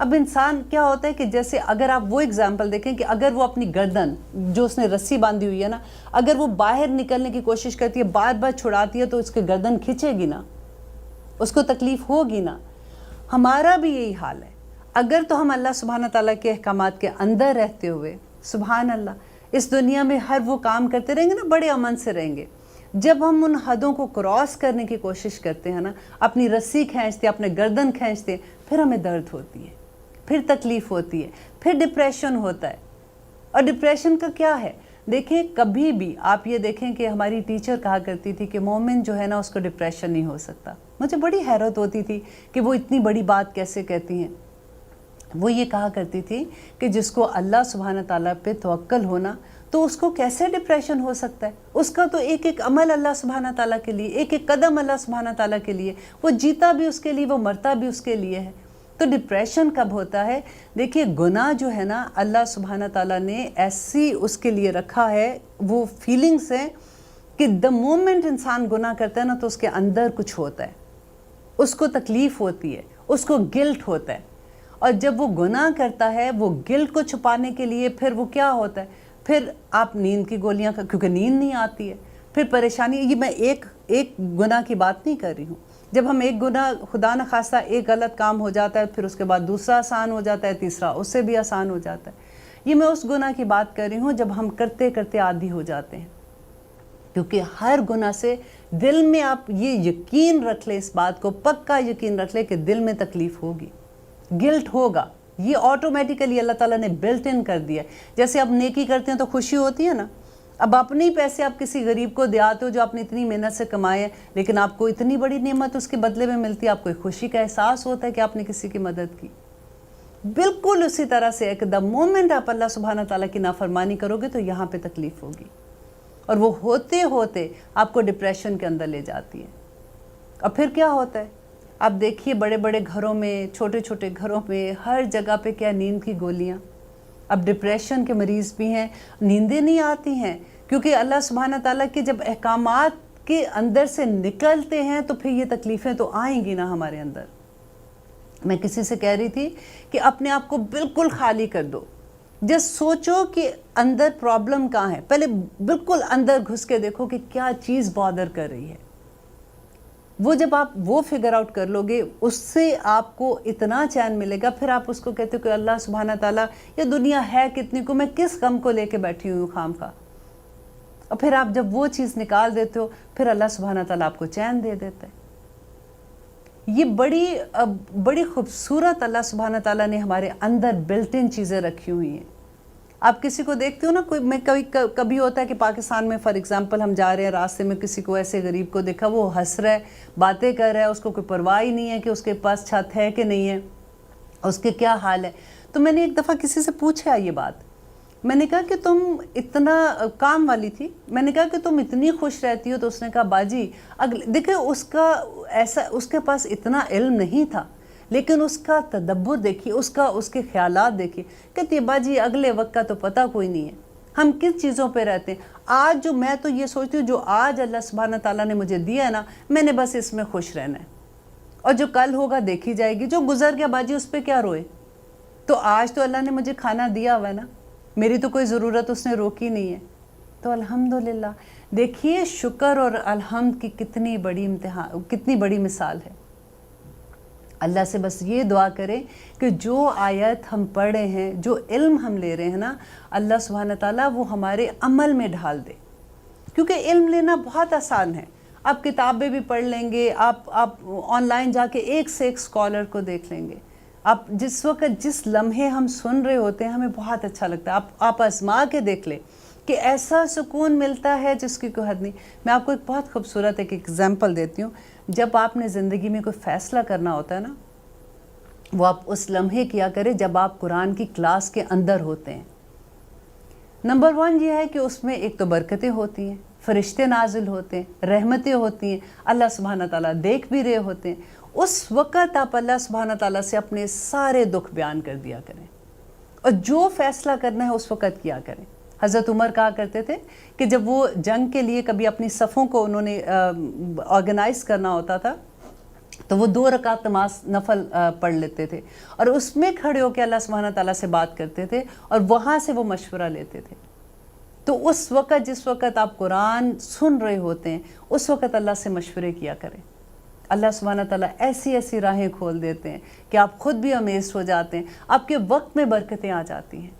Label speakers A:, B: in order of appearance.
A: اب انسان کیا ہوتا ہے کہ جیسے اگر آپ وہ اگزامپل دیکھیں کہ اگر وہ اپنی گردن جو اس نے رسی باندھی ہوئی ہے نا، اگر وہ باہر نکلنے کی کوشش کرتی ہے، بار بار چھڑاتی ہے، تو اس کی گردن کھنچے گی نا، اس کو تکلیف ہوگی نا۔ ہمارا بھی یہی حال ہے۔ اگر تو ہم اللہ سبحانہ تعالیٰ کے احکامات کے اندر رہتے ہوئے سبحان اللہ اس دنیا میں ہر وہ کام کرتے رہیں گے نا، بڑے امن سے رہیں گے۔ جب ہم ان حدوں کو کراس کرنے کی کوشش کرتے ہیں نا، اپنی رسی کھینچتے ہیں، اپنے گردن کھینچتے ہیں، پھر ہمیں درد ہوتی ہے، پھر تکلیف ہوتی ہے، پھر ڈپریشن ہوتا ہے۔ اور ڈپریشن کا کیا ہے؟ دیکھیں کبھی بھی آپ یہ دیکھیں کہ ہماری ٹیچر کہا کرتی تھی کہ مومن جو ہے نا اس کو ڈپریشن نہیں ہو سکتا۔ مجھے بڑی حیرت ہوتی تھی کہ وہ اتنی بڑی بات کیسے کہتی ہیں۔ وہ یہ کہا کرتی تھی کہ جس کو اللہ سبحانہ تعالیٰ پہ توکل ہونا تو اس کو کیسے ڈپریشن ہو سکتا ہے؟ اس کا تو ایک ایک عمل اللہ سبحانہ تعالیٰ کے لیے، ایک ایک قدم اللہ سبحانہ تعالیٰ کے لیے، وہ جیتا بھی اس کے لیے، وہ مرتا بھی اس کے لیے ہے۔ تو ڈپریشن کب ہوتا ہے؟ دیکھیے گناہ جو ہے نا اللہ سبحانہ تعالیٰ نے ایسی اس کے لیے رکھا ہے، وہ فیلنگس ہیں کہ دا مومنٹ انسان گناہ کرتا ہے نا تو اس کے اندر کچھ ہوتا ہے، اس کو تکلیف ہوتی ہے، اس کو گلٹ ہوتا ہے۔ اور جب وہ گناہ کرتا ہے وہ گلٹ کو چھپانے کے لیے پھر وہ کیا ہوتا ہے؟ پھر آپ نیند کی گولیاں کیونکہ نیند نہیں آتی ہے، پھر پریشانی۔ یہ میں ایک گناہ کی بات نہیں کر رہی ہوں۔ جب ہم ایک گناہ خدا نخواستہ ایک غلط کام ہو جاتا ہے، پھر اس کے بعد دوسرا آسان ہو جاتا ہے، تیسرا اس سے بھی آسان ہو جاتا ہے۔ یہ میں اس گناہ کی بات کر رہی ہوں جب ہم کرتے کرتے عادی ہو جاتے ہیں، کیونکہ ہر گناہ سے دل میں آپ یہ یقین رکھ لیں، اس بات کو پکا یقین رکھ لیں کہ دل میں تکلیف ہوگی، گلٹ ہوگا۔ یہ آٹومیٹیکلی اللہ تعالیٰ نے بلٹ ان کر دیا ہے۔ جیسے آپ نیکی کرتے ہیں تو خوشی ہوتی ہے نا، اب اپنے پیسے آپ کسی غریب کو دیاتے ہو جو آپ نے اتنی محنت سے کمائے ہیں، لیکن آپ کو اتنی بڑی نعمت اس کے بدلے میں ملتی ہے، آپ کو ایک خوشی کا احساس ہوتا ہے کہ آپ نے کسی کی مدد کی۔ بالکل اسی طرح سے ایک دا مومنٹ آپ اللہ سبحانہ تعالیٰ کی نافرمانی کرو گے تو یہاں پہ تکلیف ہوگی، اور وہ ہوتے ہوتے آپ کو ڈپریشن کے اندر لے جاتی ہے۔ اور پھر کیا ہوتا ہے؟ آپ دیکھیے بڑے بڑے گھروں میں، چھوٹے چھوٹے گھروں میں، ہر جگہ پہ کیا نیند کی گولیاں۔ اب ڈپریشن کے مریض بھی ہیں، نیندیں نہیں آتی ہیں، کیونکہ اللہ سبحانہ تعالیٰ کے جب احکامات کے اندر سے نکلتے ہیں تو پھر یہ تکلیفیں تو آئیں گی نا ہمارے اندر۔ میں کسی سے کہہ رہی تھی کہ اپنے آپ کو بالکل خالی کر دو، جس سوچو کہ اندر پرابلم کہاں ہے، پہلے بالکل اندر گھس کے دیکھو کہ کیا چیز بادر کر رہی ہے۔ وہ جب آپ وہ فگر آؤٹ کر لو گے، اس سے آپ کو اتنا چین ملے گا، پھر آپ اس کو کہتے ہو کہ اللہ سبحانہ تعالیٰ یہ دنیا ہے کتنی کو، میں کس غم کو لے کے بیٹھی ہوئی ہوں خام خواہ۔ اور پھر آپ جب وہ چیز نکال دیتے ہو، پھر اللہ سبحانہ تعالیٰ آپ کو چین دے دیتا ہے۔ یہ بڑی خوبصورت اللہ سبحانہ تعالیٰ نے ہمارے اندر بلٹ ان چیزیں رکھی ہوئی ہیں۔ آپ کسی کو دیکھتے ہو نا، کبھی ہوتا ہے کہ پاکستان میں فار ایگزامپل ہم جا رہے ہیں راستے میں، کسی کو ایسے غریب کو دیکھا، وہ ہنس رہا ہے، باتیں کر رہا ہے، اس کو کوئی پرواہ ہی نہیں ہے کہ اس کے پاس چھت ہے کہ نہیں ہے، اس کے کیا حال ہے۔ تو میں نے ایک دفعہ کسی سے پوچھا یہ بات، میں نے کہا کہ تم اتنا کام والی تھی، میں نے کہا کہ تم اتنی خوش رہتی ہو، تو اس نے کہا باجی دیکھیں اس کے پاس اتنا علم نہیں تھا، لیکن اس کا تدبر دیکھیے، اس کے خیالات دیکھیے۔ کہتی ہے باجی اگلے وقت کا تو پتہ کوئی نہیں ہے، ہم کس چیزوں پہ رہتے ہیں۔ آج جو میں تو یہ سوچتی ہوں، جو آج اللہ سبحانہ تعالیٰ نے مجھے دیا ہے نا، میں نے بس اس میں خوش رہنا ہے، اور جو کل ہوگا دیکھی جائے گی، جو گزر گیا باجی اس پہ کیا روئے۔ تو آج تو اللہ نے مجھے کھانا دیا ہوا ہے نا، میری تو کوئی ضرورت اس نے روکی نہیں ہے، تو الحمدللہ۔ دیکھیے شکر اور الحمد کی کتنی بڑی مثال ہے۔ اللہ سے بس یہ دعا کریں کہ جو آیت ہم پڑھ رہے ہیں، جو علم ہم لے رہے ہیں نا، اللہ سبحانہ تعالیٰ وہ ہمارے عمل میں ڈھال دے، کیونکہ علم لینا بہت آسان ہے۔ آپ کتابیں بھی پڑھ لیں گے، آپ آن لائن جا کے ایک سے ایک اسکالر کو دیکھ لیں گے۔ آپ جس وقت جس لمحے ہم سن رہے ہوتے ہیں، ہمیں بہت اچھا لگتا ہے۔ آپ آزما کے دیکھ لیں کہ ایسا سکون ملتا ہے جس کی کوئی حد نہیں۔ میں آپ کو ایک بہت خوبصورت ایک ایگزامپل دیتی ہوں۔ جب آپ نے زندگی میں کوئی فیصلہ کرنا ہوتا ہے نا، وہ آپ اس لمحے کیا کریں جب آپ قرآن کی کلاس کے اندر ہوتے ہیں۔ نمبر 1 یہ ہے کہ اس میں ایک تو برکتیں ہوتی ہیں، فرشتے نازل ہوتے ہیں، رحمتیں ہوتی ہیں، اللہ سبحانہ تعالیٰ دیکھ بھی رہے ہوتے ہیں۔ اس وقت آپ اللہ سبحانہ تعالیٰ سے اپنے سارے دکھ بیان کر دیا کریں، اور جو فیصلہ کرنا ہے اس وقت کیا کریں۔ حضرت عمر کہا کرتے تھے کہ جب وہ جنگ کے لیے کبھی اپنی صفوں کو انہوں نے آرگنائز کرنا ہوتا تھا، تو وہ 2 رکعت نماز نفل پڑھ لیتے تھے اور اس میں کھڑے ہو کے اللہ سبحانہ تعالیٰ سے بات کرتے تھے اور وہاں سے وہ مشورہ لیتے تھے۔ تو اس وقت جس وقت آپ قرآن سن رہے ہوتے ہیں اس وقت اللہ سے مشورے کیا کریں۔ اللہ سبحانہ تعالیٰ ایسی ایسی راہیں کھول دیتے ہیں کہ آپ خود بھی امیزڈ ہو جاتے ہیں، آپ کے وقت میں برکتیں آ جاتی ہیں۔